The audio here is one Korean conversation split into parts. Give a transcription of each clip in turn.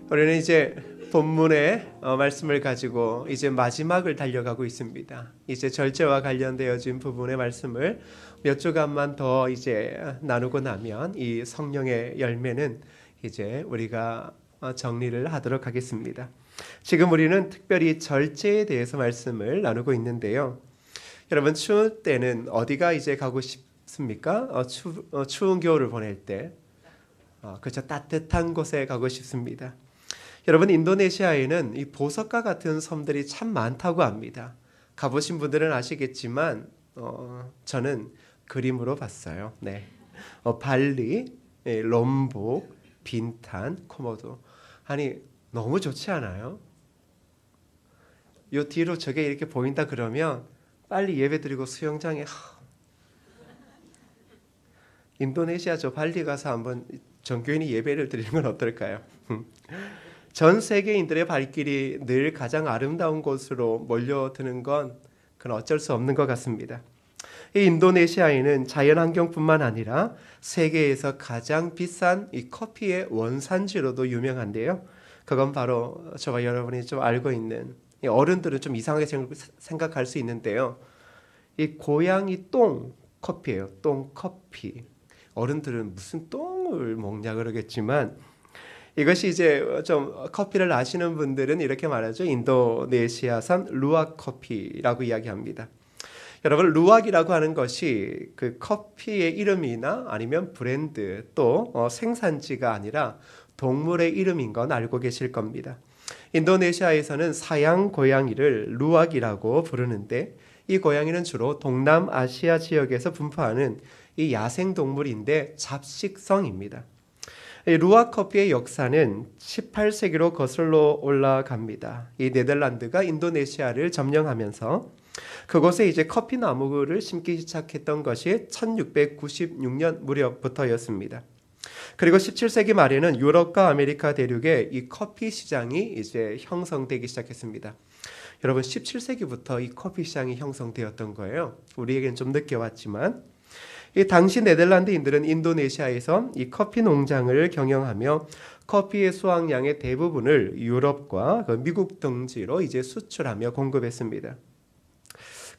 우리는 이제 본문의 말씀을 가지고 이제 마지막을 달려가고 있습니다. 이제 절제와 관련되어진 부분의 말씀을 몇 주간만 더 이제 나누고 나면 이 성령의 열매는 이제 우리가 정리를 하도록 하겠습니다. 지금 우리는 특별히 절제에 대해서 말씀을 나누고 있는데요. 여러분 추울 때는 어디가 이제 가고 싶습니까? 추운 겨울을 보낼 때 그렇죠. 따뜻한 곳에 가고 싶습니다. 여러분 인도네시아에는 이 보석과 같은 섬들이 참 많다고 합니다. 가보신 분들은 아시겠지만 저는 그림으로 봤어요. 네, 발리, 롬복, 빈탄, 코모도. 아니 너무 좋지 않아요? 요 뒤로 저게 이렇게 보인다 그러면 빨리 예배드리고 수영장에 인도네시아 저 발리 가서 한번 전교인이 예배를 드리는 건 어떨까요? 전 세계인들의 발길이 늘 가장 아름다운 곳으로 몰려드는 건 그건 어쩔 수 없는 것 같습니다. 이 인도네시아에는 자연환경뿐만 아니라 세계에서 가장 비싼 이 커피의 원산지로도 유명한데요. 그건 바로 저와 여러분이 좀 알고 있는, 어른들은 좀 이상하게 생각할 수 있는데요. 이 고양이 똥 커피예요. 똥 커피. 어른들은 무슨 똥을 먹냐 그러겠지만 이것이 이제 좀 커피를 아시는 분들은 이렇게 말하죠. 인도네시아산 루악 커피라고 이야기합니다. 여러분 루악이라고 하는 것이 그 커피의 이름이나 아니면 브랜드 또 생산지가 아니라 동물의 이름인 건 알고 계실 겁니다. 인도네시아에서는 사양 고양이를 루악이라고 부르는데 이 고양이는 주로 동남아시아 지역에서 분포하는 이 야생 동물인데 잡식성입니다. 루악 커피의 역사는 18세기로 거슬러 올라갑니다. 이 네덜란드가 인도네시아를 점령하면서 그곳에 이제 커피 나무를 심기 시작했던 것이 1696년 무렵부터였습니다. 그리고 17세기 말에는 유럽과 아메리카 대륙에 이 커피 시장이 이제 형성되기 시작했습니다. 여러분 17세기부터 이 커피 시장이 형성되었던 거예요. 우리에겐 좀 늦게 왔지만 이 당시 네덜란드인들은 인도네시아에서 이 커피 농장을 경영하며 커피의 수확량의 대부분을 유럽과 미국 등지로 이제 수출하며 공급했습니다.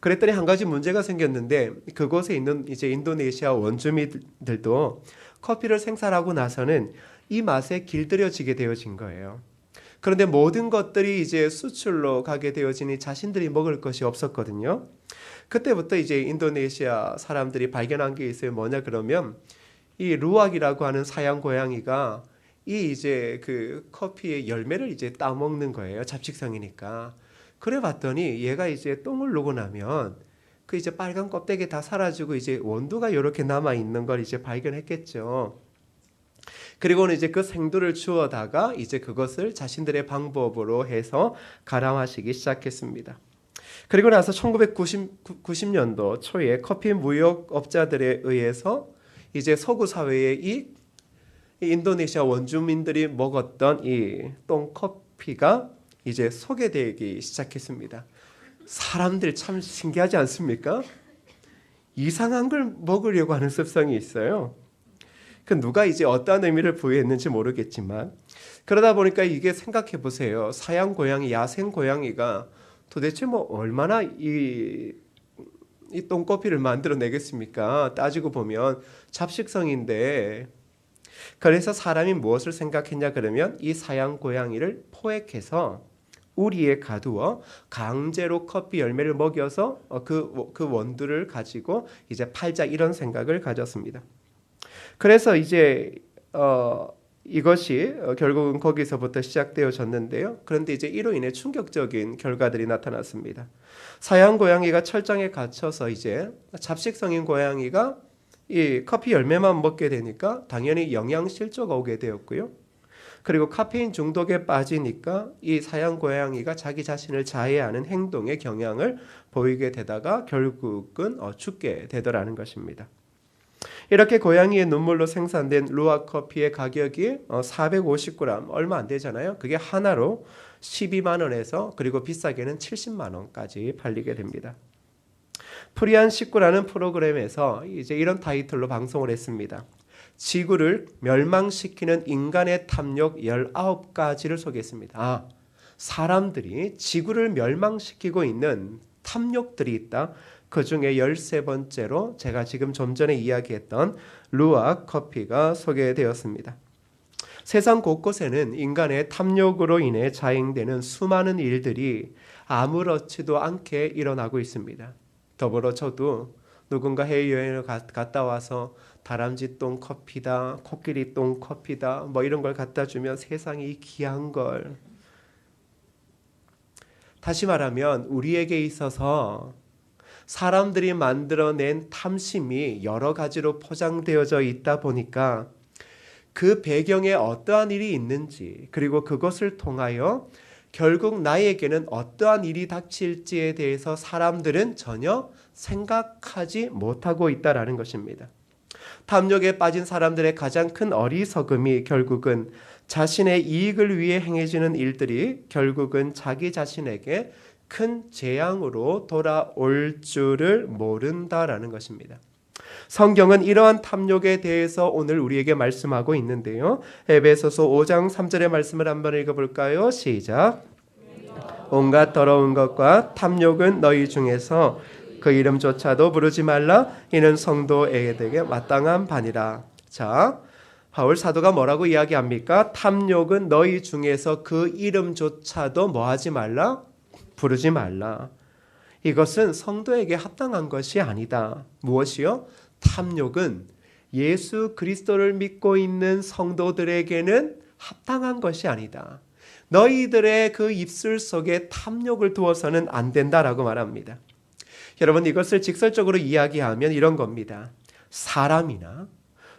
그랬더니 한 가지 문제가 생겼는데 그곳에 있는 이제 인도네시아 원주민들도 커피를 생산하고 나서는 이 맛에 길들여지게 되어진 거예요. 그런데 모든 것들이 이제 수출로 가게 되어지니 자신들이 먹을 것이 없었거든요. 그때부터 이제 인도네시아 사람들이 발견한 게 있어요. 뭐냐 그러면 이 루악이라고 하는 사양 고양이가 이 이제 그 커피의 열매를 이제 따먹는 거예요. 잡식성이니까. 그래 봤더니 얘가 이제 똥을 누고 나면 그 이제 빨간 껍데기 다 사라지고 이제 원두가 이렇게 남아 있는 걸 이제 발견했겠죠. 그리고는 이제 그 생두를 주워다가 이제 그것을 자신들의 방법으로 해서 갈아 마시기 시작했습니다. 그리고 나서 1990년도 초에 커피 무역업자들에 의해서 이제 서구 사회의 이 인도네시아 원주민들이 먹었던 이 똥커피가 이제 소개되기 시작했습니다. 사람들 참 신기하지 않습니까? 이상한 걸 먹으려고 하는 습성이 있어요. 그 누가 이제 어떤 의미를 부여했는지 모르겠지만 그러다 보니까 이게 생각해 보세요. 사양 고양이, 야생 고양이가 도대체 뭐 얼마나 이 똥커피를 만들어내겠습니까? 따지고 보면 잡식성인데 그래서 사람이 무엇을 생각했냐 그러면 이 사양 고양이를 포획해서 우리에 가두어 강제로 커피 열매를 먹여서 그 원두를 가지고 이제 팔자 이런 생각을 가졌습니다. 그래서 이제 이것이 결국은 거기서부터 시작되어졌는데요. 그런데 이제 이로 인해 충격적인 결과들이 나타났습니다. 사양 고양이가 철장에 갇혀서 이제 잡식성인 고양이가 이 커피 열매만 먹게 되니까 당연히 영양실조가 오게 되었고요. 그리고 카페인 중독에 빠지니까 이 사양 고양이가 자기 자신을 자해하는 행동의 경향을 보이게 되다가 결국은 죽게 되더라는 것입니다. 이렇게 고양이의 눈물로 생산된 루악 커피의 가격이 450g 얼마 안 되잖아요. 그게 하나로 12만 원에서 그리고 비싸게는 70만 원까지 팔리게 됩니다. 프리한 식구라는 프로그램에서 이제 이런 타이틀로 방송을 했습니다. 지구를 멸망시키는 인간의 탐욕 19가지를 소개했습니다. 사람들이 지구를 멸망시키고 있는 탐욕들이 있다. 그 중에 13번째로 제가 지금 좀 전에 이야기했던 루악 커피가 소개되었습니다. 세상 곳곳에는 인간의 탐욕으로 인해 자행되는 수많은 일들이 아무렇지도 않게 일어나고 있습니다. 더불어 저도 누군가 해외여행을 갔다 와서 다람쥐 똥 커피다, 코끼리 똥 커피다 뭐 이런 걸 갖다 주면 세상이 귀한 걸. 다시 말하면 우리에게 있어서 사람들이 만들어낸 탐심이 여러 가지로 포장되어져 있다 보니까 그 배경에 어떠한 일이 있는지, 그리고 그것을 통하여 결국 나에게는 어떠한 일이 닥칠지에 대해서 사람들은 전혀 생각하지 못하고 있다라는 것입니다. 탐욕에 빠진 사람들의 가장 큰 어리석음이 결국은 자신의 이익을 위해 행해지는 일들이 결국은 자기 자신에게 큰 재앙으로 돌아올 줄을 모른다라는 것입니다. 성경은 이러한 탐욕에 대해서 오늘 우리에게 말씀하고 있는데요. 에베소서 5장 3절의 말씀을 한번 읽어볼까요? 시작. 온갖 더러운 것과 탐욕은 너희 중에서 그 이름조차도 부르지 말라. 이는 성도에게 마땅한 바니라. 자, 바울 사도가 뭐라고 이야기합니까? 탐욕은 너희 중에서 그 이름조차도 뭐하지 말라? 부르지 말라. 이것은 성도에게 합당한 것이 아니다. 무엇이요? 탐욕은 예수 그리스도를 믿고 있는 성도들에게는 합당한 것이 아니다. 너희들의 그 입술 속에 탐욕을 두어서는 안 된다라고 말합니다. 여러분, 이것을 직설적으로 이야기하면 이런 겁니다. 사람이나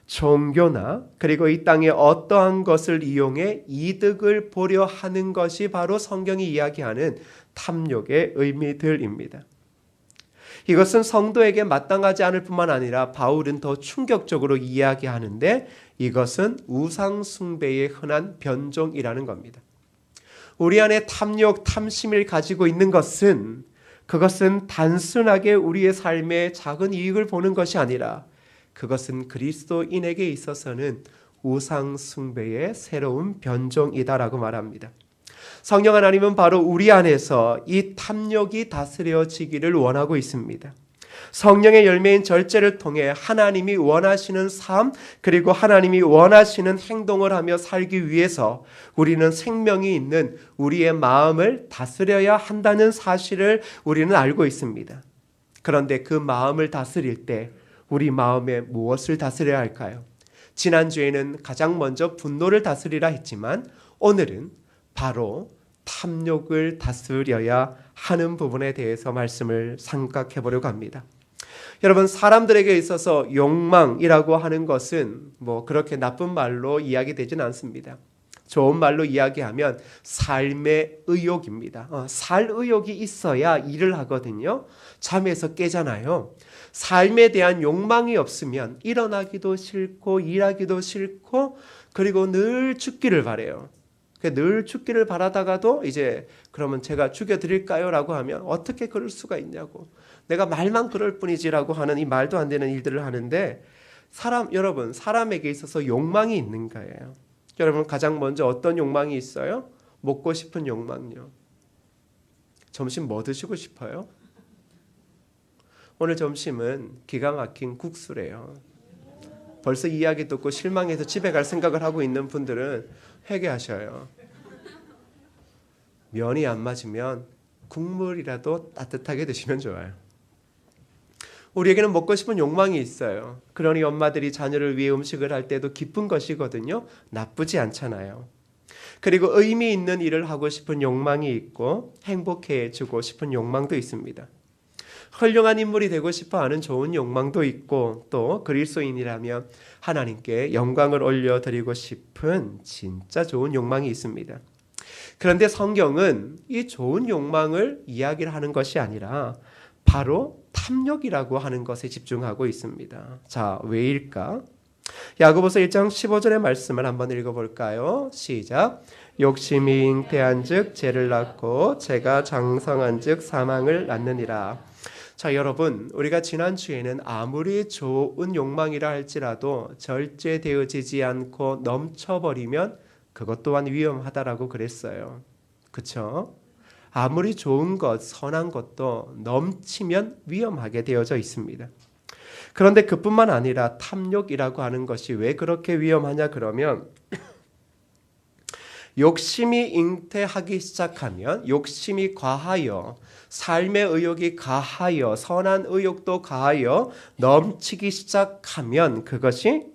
종교나 그리고 이 땅의 어떠한 것을 이용해 이득을 보려 하는 것이 바로 성경이 이야기하는 탐욕의 의미들입니다. 이것은 성도에게 마땅하지 않을 뿐만 아니라 바울은 더 충격적으로 이야기하는데 이것은 우상 숭배의 흔한 변종이라는 겁니다. 우리 안에 탐욕, 탐심을 가지고 있는 것은 그것은 단순하게 우리의 삶에 작은 이익을 보는 것이 아니라 그것은 그리스도인에게 있어서는 우상 숭배의 새로운 변종이다라고 말합니다. 성령 하나님은 바로 우리 안에서 이 탐욕이 다스려지기를 원하고 있습니다. 성령의 열매인 절제를 통해 하나님이 원하시는 삶, 그리고 하나님이 원하시는 행동을 하며 살기 위해서 우리는 생명이 있는 우리의 마음을 다스려야 한다는 사실을 우리는 알고 있습니다. 그런데 그 마음을 다스릴 때 우리 마음에 무엇을 다스려야 할까요? 지난주에는 가장 먼저 분노를 다스리라 했지만 오늘은 바로 탐욕을 다스려야 하는 부분에 대해서 말씀을 생각해 보려고 합니다. 여러분, 사람들에게 있어서 욕망이라고 하는 것은 뭐 그렇게 나쁜 말로 이야기되지는 않습니다. 좋은 말로 이야기하면 삶의 의욕입니다. 살 의욕이 있어야 일을 하거든요. 잠에서 깨잖아요. 삶에 대한 욕망이 없으면 일어나기도 싫고 일하기도 싫고 그리고 늘 죽기를 바라요. 늘 죽기를 바라다가도 이제 그러면 제가 죽여드릴까요? 라고 하면 어떻게 그럴 수가 있냐고, 내가 말만 그럴 뿐이지라고 하는 이 말도 안 되는 일들을 하는데 여러분, 사람에게 있어서 욕망이 있는 거예요. 여러분, 가장 먼저 어떤 욕망이 있어요? 먹고 싶은 욕망요. 점심 뭐 드시고 싶어요? 오늘 점심은 기가 막힌 국수래요. 벌써 이야기 듣고 실망해서 집에 갈 생각을 하고 있는 분들은 회개하셔요. 면이 안 맞으면 국물이라도 따뜻하게 드시면 좋아요. 우리에게는 먹고 싶은 욕망이 있어요. 그러니 엄마들이 자녀를 위해 음식을 할 때도 기쁜 것이거든요. 나쁘지 않잖아요. 그리고 의미 있는 일을 하고 싶은 욕망이 있고 행복해지고 싶은 욕망도 있습니다. 훌륭한 인물이 되고 싶어하는 좋은 욕망도 있고 또 그리스도인이라면 하나님께 영광을 올려드리고 싶은 진짜 좋은 욕망이 있습니다. 그런데 성경은 이 좋은 욕망을 이야기를 하는 것이 아니라 바로 탐욕이라고 하는 것에 집중하고 있습니다. 자, 왜일까? 야고보서 1장 15절의 말씀을 한번 읽어볼까요? 시작. 욕심이 잉태한 즉 죄를 낳고 죄가 장성한 즉 사망을 낳느니라. 자, 여러분, 우리가 지난주에는 아무리 좋은 욕망이라 할지라도 절제되어지지 않고 넘쳐버리면 그것 또한 위험하다라고 그랬어요. 그렇죠? 아무리 좋은 것, 선한 것도 넘치면 위험하게 되어져 있습니다. 그런데 그뿐만 아니라 탐욕이라고 하는 것이 왜 그렇게 위험하냐 그러면 욕심이 잉태하기 시작하면, 욕심이 과하여 삶의 의욕이 가하여 선한 의욕도 가하여 넘치기 시작하면 그것이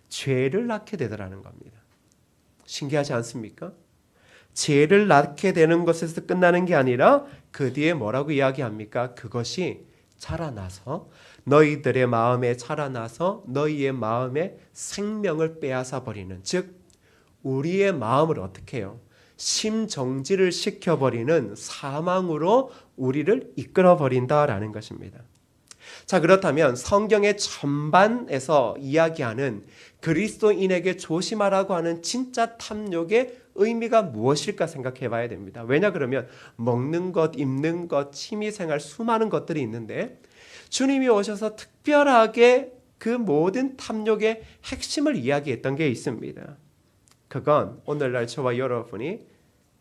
죄를 낳게 되더라는 겁니다. 신기하지 않습니까? 죄를 낳게 되는 것에서 끝나는 게 아니라 그 뒤에 뭐라고 이야기합니까? 그것이 자라나서 너희들의 마음에 자라나서 너희의 마음에 생명을 빼앗아 버리는, 즉 우리의 마음을 어떻게 해요? 심정지를 시켜버리는 사망으로 우리를 이끌어버린다라는 것입니다. 자, 그렇다면 성경의 전반에서 이야기하는 그리스도인에게 조심하라고 하는 진짜 탐욕의 의미가 무엇일까 생각해 봐야 됩니다. 왜냐 그러면 먹는 것, 입는 것, 취미생활 수많은 것들이 있는데 주님이 오셔서 특별하게 그 모든 탐욕의 핵심을 이야기했던 게 있습니다. 그건 오늘날 저와 여러분이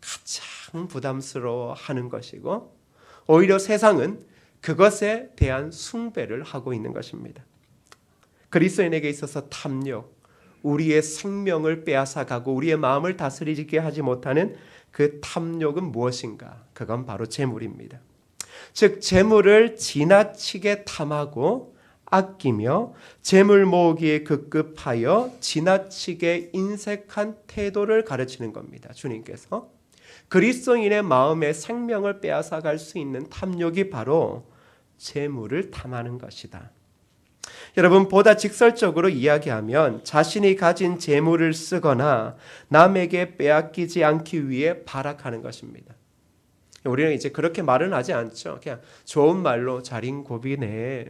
가장 부담스러워하는 것이고 오히려 세상은 그것에 대한 숭배를 하고 있는 것입니다. 그리스도인에게 있어서 탐욕, 우리의 생명을 빼앗아가고 우리의 마음을 다스리게 하지 못하는 그 탐욕은 무엇인가? 그건 바로 재물입니다. 즉 재물을 지나치게 탐하고 아끼며 재물 모으기에 급급하여 지나치게 인색한 태도를 가르치는 겁니다. 주님께서 그리스도인의 마음에 생명을 빼앗아갈 수 있는 탐욕이 바로 재물을 탐하는 것이다. 여러분, 보다 직설적으로 이야기하면 자신이 가진 재물을 쓰거나 남에게 빼앗기지 않기 위해 발악하는 것입니다. 우리는 이제 그렇게 말은 하지 않죠. 그냥 좋은 말로 자린고비네,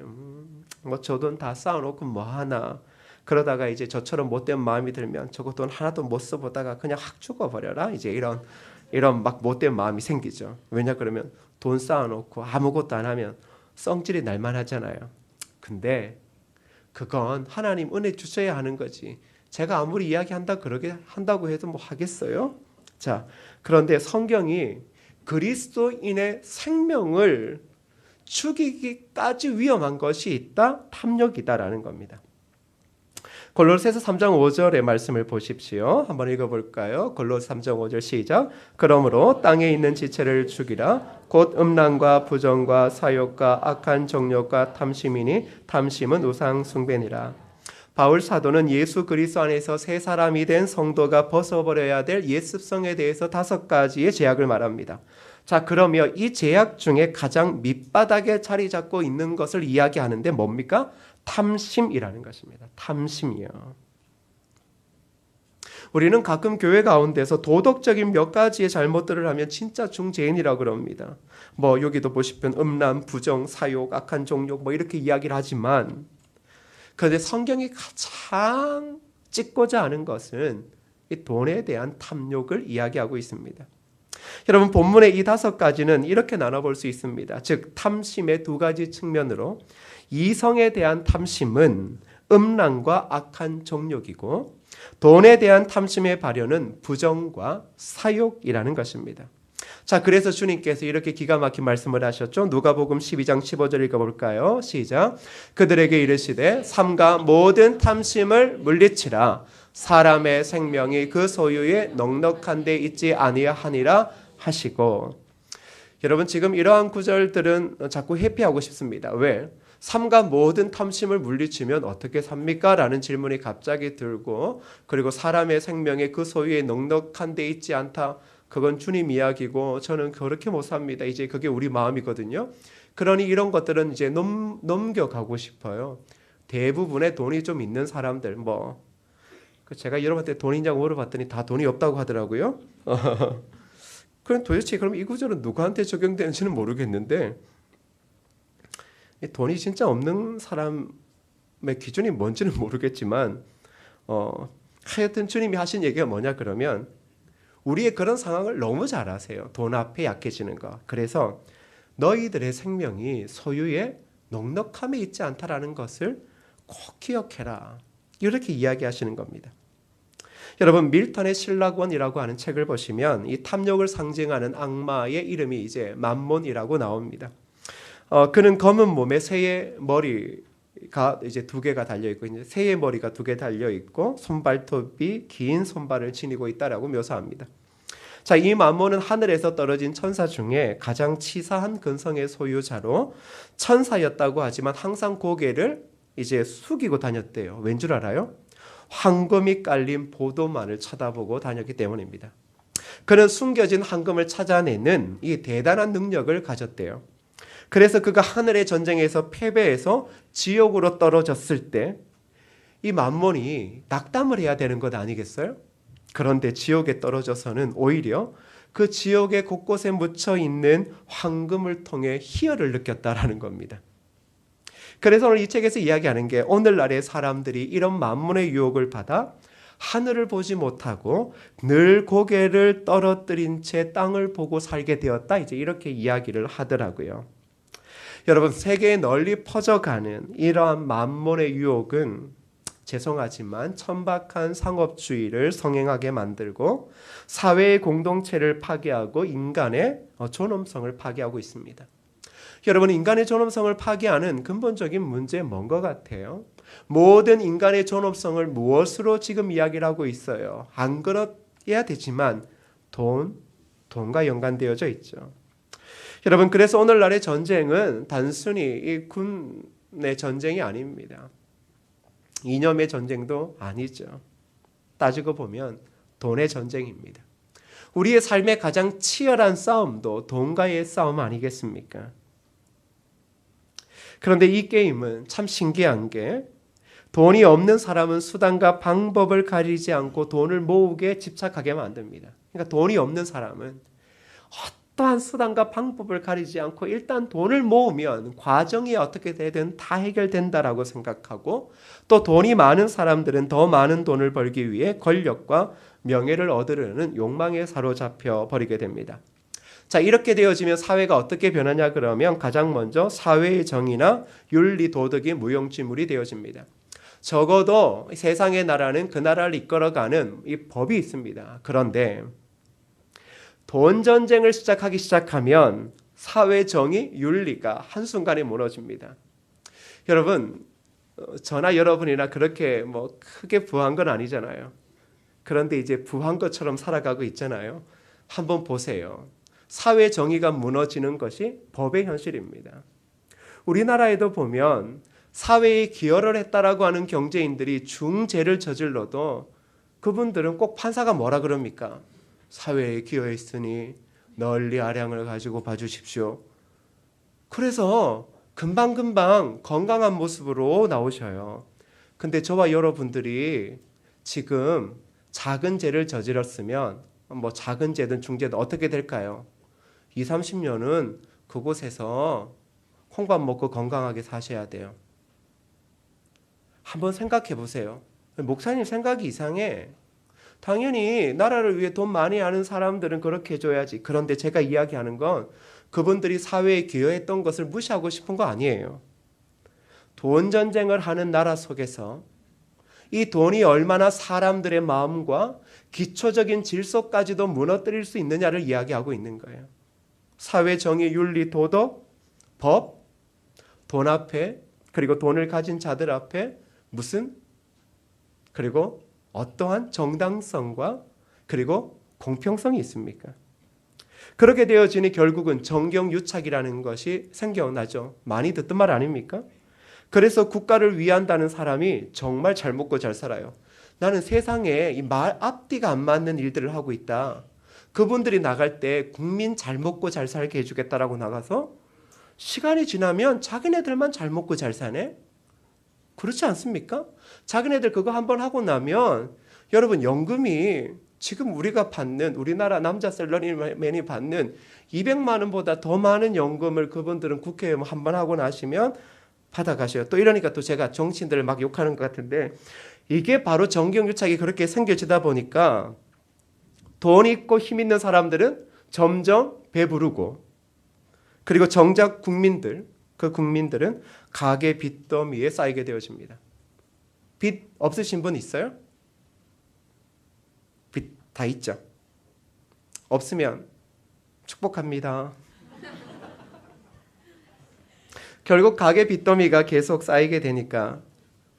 뭐 저 돈 다 쌓아놓고 뭐 하나. 그러다가 이제 저처럼 못된 마음이 들면 저거 돈 하나도 못 써보다가 그냥 확 죽어버려라. 이제 이런 막 못된 마음이 생기죠. 왜냐 그러면 돈 쌓아놓고 아무것도 안 하면 성질이 날만 하잖아요. 근데 그건 하나님 은혜 주셔야 하는 거지. 제가 아무리 이야기한다 그러게 한다고 해도 뭐 하겠어요? 자, 그런데 성경이 그리스도인의 생명을 죽이기까지 위험한 것이 있다, 탐욕이다라는 겁니다. 골로새서 3장 5절의 말씀을 보십시오. 한번 읽어볼까요? 골로새 3장 5절 시작. 그러므로 땅에 있는 지체를 죽이라. 곧 음란과 부정과 사욕과 악한 정욕과 탐심이니 탐심은 우상 숭배니라. 바울 사도는 예수 그리스도 안에서 새 사람이 된 성도가 벗어버려야 될 옛 습성에 대해서 5가지의 제약을 말합니다. 자, 그러면 이 제약 중에 가장 밑바닥에 자리 잡고 있는 것을 이야기하는데 뭡니까? 탐심이라는 것입니다. 탐심이요. 우리는 가끔 교회 가운데서 도덕적인 몇 가지의 잘못들을 하면 진짜 중죄인이라고 그럽니다. 뭐 여기도 보시면 음란, 부정, 사욕, 악한 정욕 뭐 이렇게 이야기를 하지만 그런데 성경이 가장 찍고자 하는 것은 이 돈에 대한 탐욕을 이야기하고 있습니다. 여러분, 본문의 이 5가지는 이렇게 나눠볼 수 있습니다. 즉 탐심의 2가지 측면으로 이성에 대한 탐심은 음란과 악한 정욕이고 돈에 대한 탐심의 발현은 부정과 사욕이라는 것입니다. 자, 그래서 주님께서 이렇게 기가 막힌 말씀을 하셨죠. 누가복음 12장 15절 읽어볼까요? 시작. 그들에게 이르시되 삼가 모든 탐심을 물리치라. 사람의 생명이 그 소유에 넉넉한 데 있지 아니하니라 하시고. 여러분, 지금 이러한 구절들은 자꾸 회피하고 싶습니다. 왜? 삼가 모든 탐심을 물리치면 어떻게 삽니까? 라는 질문이 갑자기 들고, 그리고 사람의 생명에 그 소유에 넉넉한 데 있지 않다. 그건 주님 이야기고 저는 그렇게 못 삽니다. 이제 그게 우리 마음이거든요. 그러니 이런 것들은 이제 넘겨가고 싶어요. 대부분의 돈이 좀 있는 사람들, 제가 여러분한테 돈 있냐고 물어봤더니 다 돈이 없다고 하더라고요. 그럼 도대체 그럼 이 구절은 누구한테 적용되는지는 모르겠는데, 돈이 진짜 없는 사람의 기준이 뭔지는 모르겠지만 하여튼 주님이 하신 얘기가 뭐냐 그러면 우리의 그런 상황을 너무 잘 아세요. 돈 앞에 약해지는 거. 그래서 너희들의 생명이 소유에 넉넉함에 있지 않다라는 것을 꼭 기억해라. 이렇게 이야기하시는 겁니다. 여러분, 밀턴의 신라권이라고 하는 책을 보시면 이 탐욕을 상징하는 악마의 이름이 이제 맘몬이라고 나옵니다. 그는 검은 몸에 새의 머리가 이제 2개가 달려 있고, 이제 새의 머리가 2개 달려 있고 손발톱이 긴 손발을 지니고 있다라고 묘사합니다. 자, 이 맘몬은 하늘에서 떨어진 천사 중에 가장 치사한 근성의 소유자로 천사였다고 하지만 항상 고개를 이제 숙이고 다녔대요. 왠 줄 알아요? 황금이 깔린 보도만을 쳐다보고 다녔기 때문입니다. 그는 숨겨진 황금을 찾아내는 이 대단한 능력을 가졌대요. 그래서 그가 하늘의 전쟁에서 패배해서 지옥으로 떨어졌을 때 이 맘몬이 낙담을 해야 되는 것 아니겠어요? 그런데 지옥에 떨어져서는 오히려 그 지옥의 곳곳에 묻혀 있는 황금을 통해 희열을 느꼈다라는 겁니다. 그래서 오늘 이 책에서 이야기하는 게 오늘날의 사람들이 이런 만문의 유혹을 받아 하늘을 보지 못하고 늘 고개를 떨어뜨린 채 땅을 보고 살게 되었다. 이제 이렇게 이야기를 하더라고요. 여러분, 세계에 널리 퍼져가는 이러한 만문의 유혹은 죄송하지만 천박한 상업주의를 성행하게 만들고 사회의 공동체를 파괴하고 인간의 존엄성을 파괴하고 있습니다. 여러분, 인간의 존엄성을 파괴하는 근본적인 문제 뭔 것 같아요? 모든 인간의 존엄성을 무엇으로 지금 이야기를 하고 있어요? 안 그래야 되지만 돈과 연관되어져 있죠. 여러분, 그래서 오늘날의 전쟁은 단순히 이 군의 전쟁이 아닙니다. 이념의 전쟁도 아니죠. 따지고 보면 돈의 전쟁입니다. 우리의 삶의 가장 치열한 싸움도 돈과의 싸움 아니겠습니까? 그런데 이 게임은 참 신기한 게 돈이 없는 사람은 수단과 방법을 가리지 않고 돈을 모으게 집착하게 만듭니다. 그러니까 돈이 없는 사람은 어떠한 수단과 방법을 가리지 않고 일단 돈을 모으면 과정이 어떻게 되든 다 해결된다라고 생각하고, 또 돈이 많은 사람들은 더 많은 돈을 벌기 위해 권력과 명예를 얻으려는 욕망에 사로잡혀 버리게 됩니다. 자, 이렇게 되어지면 사회가 어떻게 변하냐 그러면 가장 먼저 사회의 정의나 윤리, 도덕이 무용지물이 되어집니다. 적어도 세상의 나라는 그 나라를 이끌어가는 이 법이 있습니다. 그런데 돈 전쟁을 시작하면 사회 정의, 윤리가 한순간에 무너집니다. 여러분, 저나 여러분이나 그렇게 크게 부한 건 아니잖아요. 그런데 이제 부한 것처럼 살아가고 있잖아요. 한번 보세요. 사회 정의가 무너지는 것이 법의 현실입니다. 우리나라에도 보면 사회에 기여를 했다라고 하는 경제인들이 중죄를 저질러도 그분들은 꼭 판사가 뭐라 그럽니까? 사회에 기여했으니 널리 아량을 가지고 봐주십시오. 그래서 금방금방 건강한 모습으로 나오셔요. 근데 저와 여러분들이 지금 작은 죄를 저질렀으면 작은 죄든 중죄든 어떻게 될까요? 20, 30년은 그곳에서 콩밥 먹고 건강하게 사셔야 돼요. 한번 생각해 보세요. 목사님 생각이 이상해. 당연히 나라를 위해 돈 많이 하는 사람들은 그렇게 해줘야지. 그런데 제가 이야기하는 건 그분들이 사회에 기여했던 것을 무시하고 싶은 거 아니에요. 돈 전쟁을 하는 나라 속에서 이 돈이 얼마나 사람들의 마음과 기초적인 질서까지도 무너뜨릴 수 있느냐를 이야기하고 있는 거예요. 사회 정의, 윤리, 도덕, 법, 돈 앞에, 그리고 돈을 가진 자들 앞에 그리고 어떠한 정당성과 그리고 공평성이 있습니까? 그렇게 되어지니 결국은 정경유착이라는 것이 생겨나죠. 많이 듣던 말 아닙니까? 그래서 국가를 위한다는 사람이 정말 잘 먹고 잘 살아요. 나는 세상에 이 말 앞뒤가 안 맞는 일들을 하고 있다. 그분들이 나갈 때 국민 잘 먹고 잘 살게 해주겠다라고 나가서 시간이 지나면 자기네들만 잘 먹고 잘 사네? 그렇지 않습니까? 자기네들 그거 한번 하고 나면 여러분, 연금이 지금 우리가 받는, 우리나라 남자 셀러리맨이 받는 200만 원보다 더 많은 연금을 그분들은 국회의원 한번 하고 나시면 받아가셔요. 또 이러니까 또 제가 정치인들을 막 욕하는 것 같은데, 이게 바로 정경유착이 그렇게 생겨지다 보니까 돈 있고 힘 있는 사람들은 점점 배부르고, 그리고 정작 국민들, 그 국민들은 가계 빚더미에 쌓이게 되어집니다. 빚 없으신 분 있어요? 빚 다 있죠? 없으면 축복합니다. 결국 가계 빚더미가 계속 쌓이게 되니까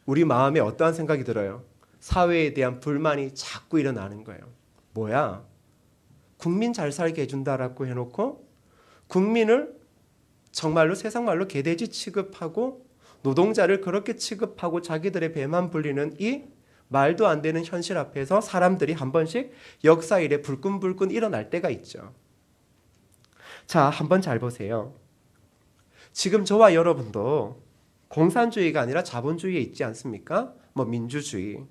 우리 마음에 어떠한 생각이 들어요? 사회에 대한 불만이 자꾸 일어나는 거예요. 뭐야? 국민 잘 살게 해준다라고 해놓고 국민을 정말로 세상 말로 개돼지 취급하고 노동자를 그렇게 취급하고 자기들의 배만 불리는 이 말도 안 되는 현실 앞에서 사람들이 한 번씩 역사 일에 불끈불끈 일어날 때가 있죠. 자, 한번 잘 보세요. 지금 저와 여러분도 공산주의가 아니라 자본주의에 있지 않습니까? 민주주의.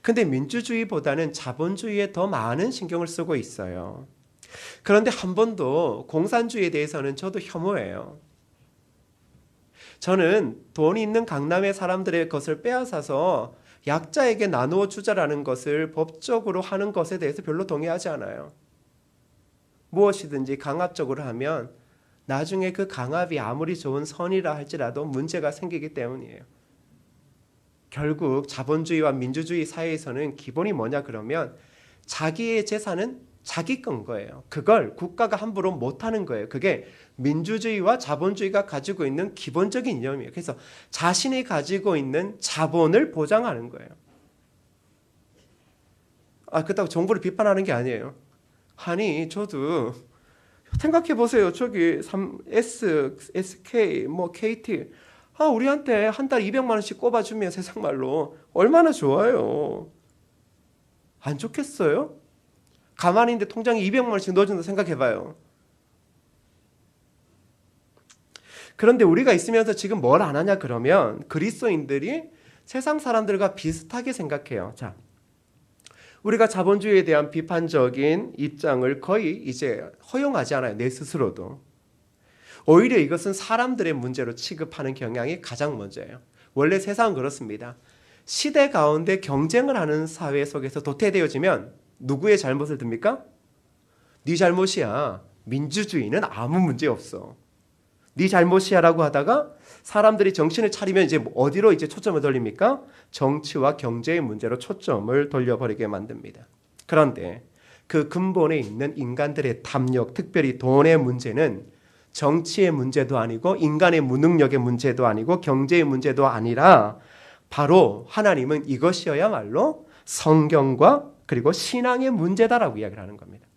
근데 민주주의보다는 자본주의에 더 많은 신경을 쓰고 있어요. 그런데 한 번도 공산주의에 대해서는 저도 혐오해요. 저는 돈이 있는 강남의 사람들의 것을 빼앗아서 약자에게 나누어 주자라는 것을 법적으로 하는 것에 대해서 별로 동의하지 않아요. 무엇이든지 강압적으로 하면 나중에 그 강압이 아무리 좋은 선이라 할지라도 문제가 생기기 때문이에요. 결국 자본주의와 민주주의 사이에서는 기본이 뭐냐 그러면 자기의 재산은 자기 건 거예요. 그걸 국가가 함부로 못하는 거예요. 그게 민주주의와 자본주의가 가지고 있는 기본적인 이념이에요. 그래서 자신이 가지고 있는 자본을 보장하는 거예요. 그렇다고 정부를 비판하는 게 아니에요. 아니 저도 생각해 보세요. 저기 SK, KT 우리한테 한 달 200만 원씩 꼽아주면 세상 말로 얼마나 좋아요. 안 좋겠어요? 가만히 있는데 통장에 200만 원씩 넣어준다 생각해봐요. 그런데 우리가 있으면서 지금 뭘 안 하냐 그러면 그리스도인들이 세상 사람들과 비슷하게 생각해요. 자, 우리가 자본주의에 대한 비판적인 입장을 거의 이제 허용하지 않아요. 내 스스로도. 오히려 이것은 사람들의 문제로 취급하는 경향이 가장 먼저예요. 원래 세상은 그렇습니다. 시대 가운데 경쟁을 하는 사회 속에서 도태되어지면 누구의 잘못을 듭니까? 네 잘못이야. 민주주의는 아무 문제 없어. 네 잘못이야 라고 하다가 사람들이 정신을 차리면 이제 어디로 이제 초점을 돌립니까? 정치와 경제의 문제로 초점을 돌려버리게 만듭니다. 그런데 그 근본에 있는 인간들의 탐욕, 특별히 돈의 문제는 정치의 문제도 아니고 인간의 무능력의 문제도 아니고 경제의 문제도 아니라 바로 하나님은 이것이어야말로 성경과 그리고 신앙의 문제다라고 이야기를 하는 겁니다.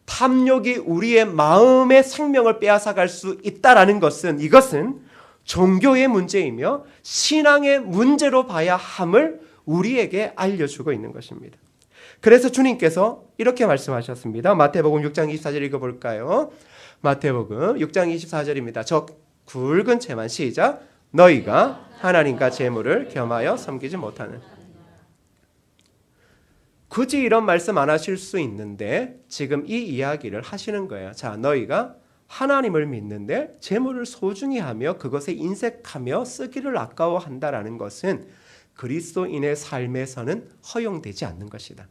탐욕이 우리의 마음의 생명을 빼앗아갈 수 있다라는 것은 이것은 종교의 문제이며 신앙의 문제로 봐야 함을 우리에게 알려주고 있는 것입니다. 그래서 주님께서 이렇게 말씀하셨습니다. 마태복음 6장 24절 읽어볼까요? 마태복음 6장 24절입니다. 저 굵은 채만 시작. 너희가 하나님과 재물을 겸하여 섬기지 못하는. 굳이 이런 말씀 안 하실 수 있는데 지금 이 이야기를 하시는 거예요. 자, 너희가 하나님을 믿는데 재물을 소중히 하며 그것에 인색하며 쓰기를 아까워한다라는 것은 그리스도인의 삶에서는 허용되지 않는 것이다.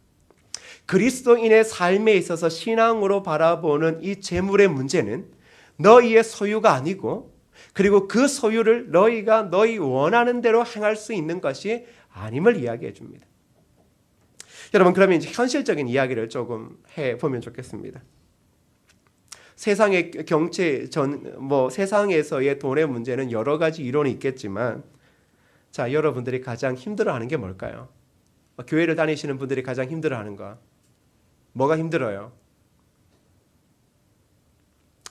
그리스도인의 삶에 있어서 신앙으로 바라보는 이 재물의 문제는 너희의 소유가 아니고 그리고 그 소유를 너희가 너희 원하는 대로 행할 수 있는 것이 아님을 이야기해 줍니다. 여러분, 그러면 이제 현실적인 이야기를 조금 해보면 좋겠습니다. 세상의 세상에서의 돈의 문제는 여러 가지 이론이 있겠지만, 자, 여러분들이 가장 힘들어하는 게 뭘까요? 교회를 다니시는 분들이 가장 힘들어하는 거, 뭐가 힘들어요?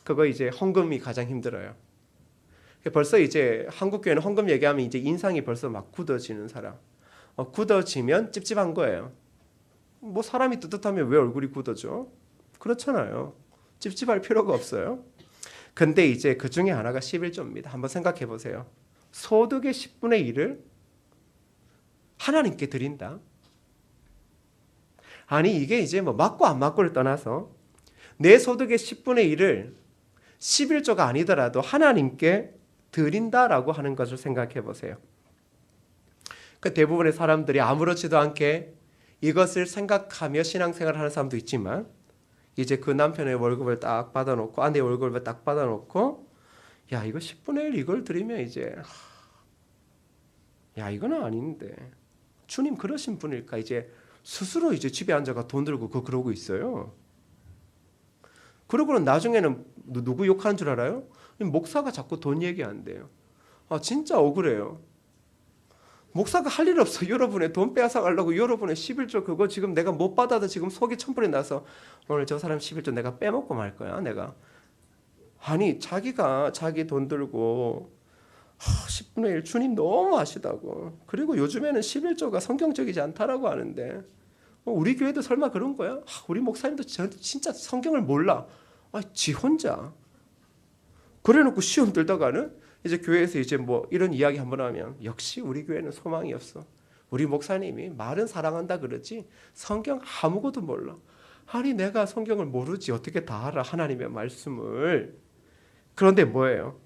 그거 이제 헌금이 가장 힘들어요. 벌써 이제 한국 교회는 헌금 얘기하면 이제 인상이 벌써 막 굳어지는 사람. 굳어지면 찝찝한 거예요. 사람이 뜨뜻하면 왜 얼굴이 굳어져? 그렇잖아요. 찝찝할 필요가 없어요. 근데 이제 그 중에 하나가 11조입니다. 한번 생각해 보세요. 소득의 10분의 1을 하나님께 드린다. 아니 이게 이제 맞고 안 맞고를 떠나서 내 소득의 10분의 1을 11조가 아니더라도 하나님께 드린다라고 하는 것을 생각해 보세요. 그 대부분의 사람들이 아무렇지도 않게 이것을 생각하며 신앙생활을 하는 사람도 있지만 이제 그 남편의 월급을 딱 받아놓고 아내의 월급을 딱 받아놓고 야, 이거 10분의 1 이걸 드리면 이제 야, 이거는 아닌데. 주님 그러신 분일까? 이제 스스로 이제 집에 앉아가 돈 들고 그러고 있어요. 그러고는 나중에는 누구 욕하는 줄 알아요? 목사가 자꾸 돈 얘기한대요. 아, 진짜 억울해요. 목사가 할 일 없어. 여러분의 돈 빼앗아 가려고 여러분의 11조 그거 지금 내가 못 받아도 지금 속이 천불이 나서 오늘 저 사람 11조 내가 빼먹고 말 거야, 내가. 아니, 자기가 자기 돈 들고 10분의 1 주님 너무 아시다고. 그리고 요즘에는 11조가 성경적이지 않다라고 하는데 우리 교회도 설마 그런 거야? 우리 목사님도 진짜 성경을 몰라. 지 혼자. 그래놓고 시험 들다가는 이제 교회에서 이제 뭐 이런 이야기 한번 하면 역시 우리 교회는 소망이 없어. 우리 목사님이 말은 사랑한다 그러지 성경 아무것도 몰라. 아니, 내가 성경을 모르지 어떻게 다 알아, 하나님의 말씀을. 그런데 뭐예요?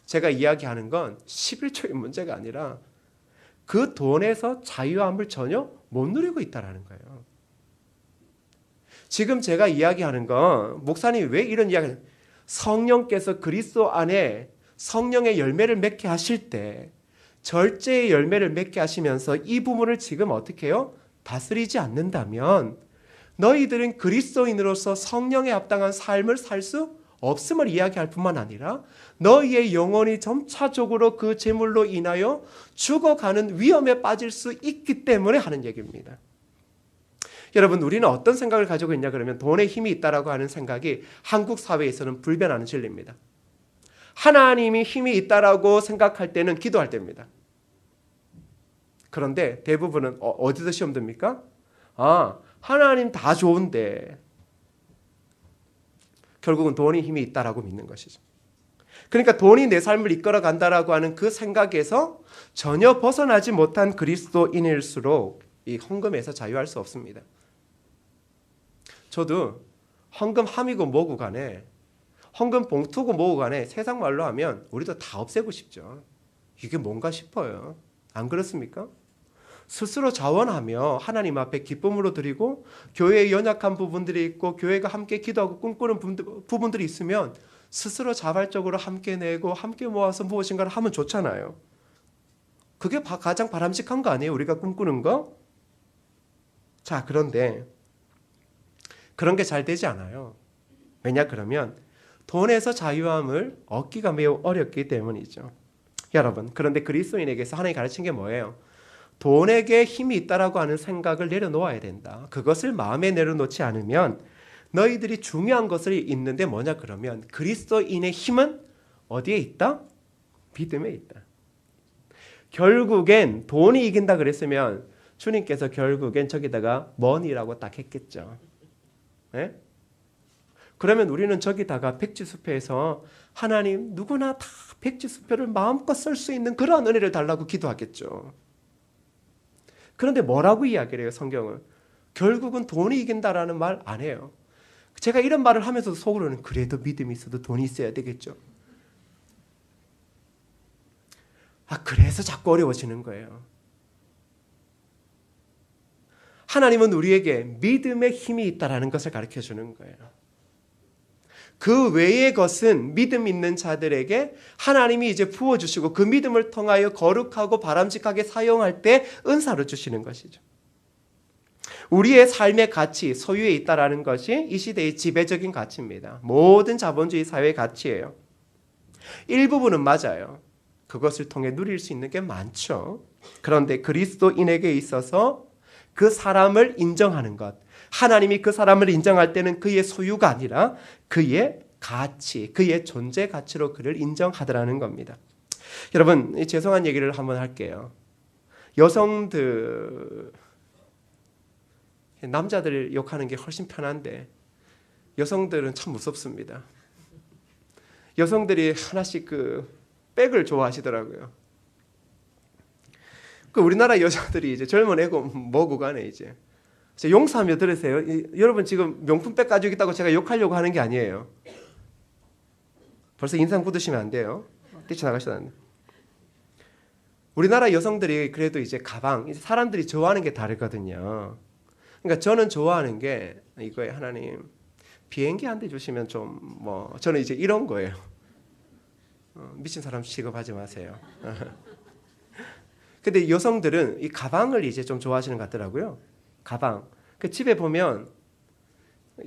제가 이야기하는 건 11조의 문제가 아니라 그 돈에서 자유함을 전혀 못 누리고 있다는 거예요. 지금 제가 이야기하는 건 목사님이 왜 이런 이야기를, 성령께서 그리스도 안에 성령의 열매를 맺게 하실 때 절제의 열매를 맺게 하시면서 이 부분을 지금 어떻게 해요? 다스리지 않는다면 너희들은 그리스도인으로서 성령에 합당한 삶을 살 수 없음을 이야기할 뿐만 아니라 너희의 영혼이 점차적으로 그 재물로 인하여 죽어가는 위험에 빠질 수 있기 때문에 하는 얘기입니다. 여러분, 우리는 어떤 생각을 가지고 있냐 그러면 돈에 힘이 있다라고 하는 생각이 한국 사회에서는 불변하는 진리입니다. 하나님이 힘이 있다라고 생각할 때는 기도할 때입니다. 그런데 대부분은 어디서 시험 듭니까? 하나님 다 좋은데 결국은 돈이 힘이 있다라고 믿는 것이죠. 그러니까 돈이 내 삶을 이끌어 간다라고 하는 그 생각에서 전혀 벗어나지 못한 그리스도인일수록 이 헌금에서 자유할 수 없습니다. 저도 헌금 함이고 뭐고 간에, 헌금 봉투고 뭐고 간에 세상 말로 하면 우리도 다 없애고 싶죠. 이게 뭔가 싶어요. 안 그렇습니까? 스스로 자원하며 하나님 앞에 기쁨으로 드리고 교회에 연약한 부분들이 있고 교회가 함께 기도하고 꿈꾸는 부분들이 있으면 스스로 자발적으로 함께 내고 함께 모아서 무엇인가를 하면 좋잖아요. 그게 가장 바람직한 거 아니에요? 우리가 꿈꾸는 거? 자, 그런데 그런 게 잘 되지 않아요. 왜냐 그러면 돈에서 자유함을 얻기가 매우 어렵기 때문이죠. 여러분, 그런데 그리스도인에게서 하나님이 가르친 게 뭐예요? 돈에게 힘이 있다라고 하는 생각을 내려놓아야 된다. 그것을 마음에 내려놓지 않으면 너희들이 중요한 것을 있는데 뭐냐 그러면 그리스도인의 힘은 어디에 있다? 믿음에 있다. 결국엔 돈이 이긴다 그랬으면 주님께서 결국엔 저기다가 money라고 딱 했겠죠. 네? 그러면 우리는 저기다가 백지수표에서 하나님 누구나 다 백지수표를 마음껏 쓸 수 있는 그러한 은혜를 달라고 기도하겠죠. 그런데 뭐라고 이야기를 해요, 성경은? 결국은 돈이 이긴다라는 말 안 해요. 제가 이런 말을 하면서도 속으로는 그래도 믿음이 있어도 돈이 있어야 되겠죠. 그래서 자꾸 어려워지는 거예요. 하나님은 우리에게 믿음의 힘이 있다라는 것을 가르쳐 주는 거예요. 그 외의 것은 믿음 있는 자들에게 하나님이 이제 부어주시고 그 믿음을 통하여 거룩하고 바람직하게 사용할 때 은사로 주시는 것이죠. 우리의 삶의 가치, 소유에 있다라는 것이 이 시대의 지배적인 가치입니다. 모든 자본주의 사회의 가치예요. 일부분은 맞아요. 그것을 통해 누릴 수 있는 게 많죠. 그런데 그리스도인에게 있어서 그 사람을 인정하는 것, 하나님이 그 사람을 인정할 때는 그의 소유가 아니라 그의 가치, 그의 존재 가치로 그를 인정하더라는 겁니다. 여러분, 죄송한 얘기를 한번 할게요. 여성들, 남자들 욕하는 게 훨씬 편한데 여성들은 참 무섭습니다. 여성들이 하나씩 그 백을 좋아하시더라고요. 그 우리나라 여자들이 이제 젊은 애고 뭐고 간에 이제 용서하며 들으세요. 여러분 지금 명품백 가지고 있다고 제가 욕하려고 하는 게 아니에요. 벌써 인상 굳으시면 안 돼요. 뛰쳐나가시다는데. 우리나라 여성들이 그래도 이제 가방, 이제 사람들이 좋아하는 게 다르거든요. 그러니까 저는 좋아하는 게 이거예요. 하나님 비행기 한 대 주시면 좀 뭐 저는 이제 이런 거예요. 미친 사람 취급하지 마세요. 근데 여성들은 이 가방을 이제 좀 좋아하시는 것 같더라고요. 가방. 그 집에 보면